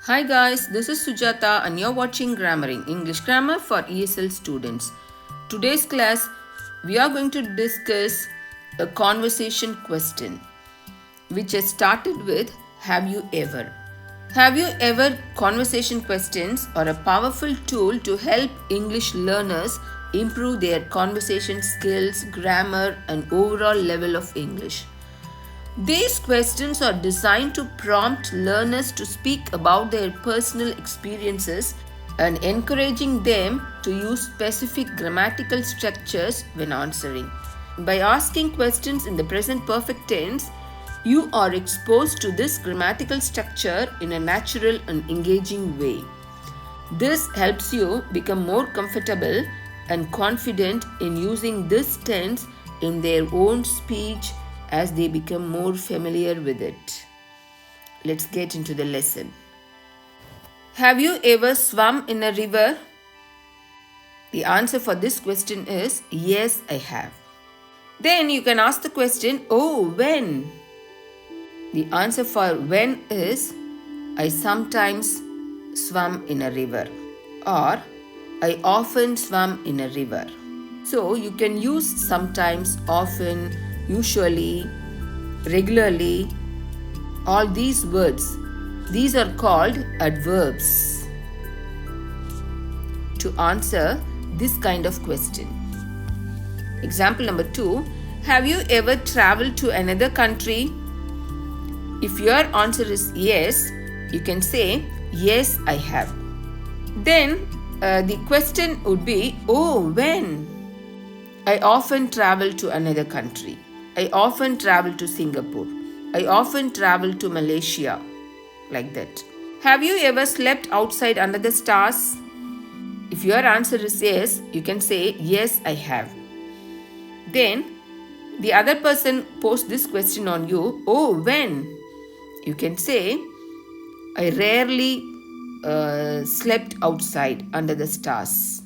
Hi guys, this is Sujata and you're watching Grammaring, English Grammar for ESL students. Today's class, we are going to discuss a conversation question which has started with Have you ever? Have you ever conversation questions are a powerful tool to help English learners improve their conversation skills, grammar and overall level of English. These questions are designed to prompt learners to speak about their personal experiences and encouraging them to use specific grammatical structures when answering. By asking questions in the present perfect tense, you are exposed to this grammatical structure in a natural and engaging way. This helps you become more comfortable and confident in using this tense in their own speech as they become more familiar with it. Let's get into the lesson. Have you ever swum in a river? The answer for this question is yes, I have. Then you can ask the question, oh, when? The answer for when is I sometimes swam in a river or I often swam in a river. So you can use sometimes, often, usually, regularly, all these words. These are called adverbs to answer this kind of question. Example number 2. Have you ever traveled to another country? If your answer is yes, you can say yes, I have. Then the question would be, oh, when? I often travel to another country. I often travel to Singapore. I often travel to Malaysia. Like that. Have you ever slept outside under the stars? If your answer is yes, you can say yes, I have. Then the other person posts this question on you. Oh, when? You can say I rarely slept outside under the stars.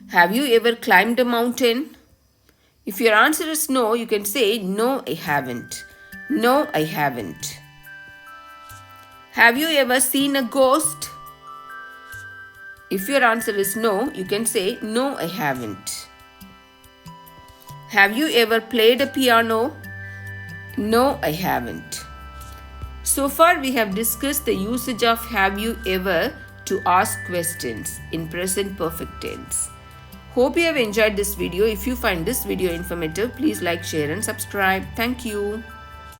Have you ever climbed a mountain? If your answer is no, you can say no, I haven't. No, I haven't. Have you ever seen a ghost? If your answer is no, you can say no, I haven't. Have you ever played a piano? No, I haven't. So far we have discussed the usage of have you ever to ask questions in present perfect tense. Hope you have enjoyed this video. If you find this video informative, please like, share and subscribe. Thank you.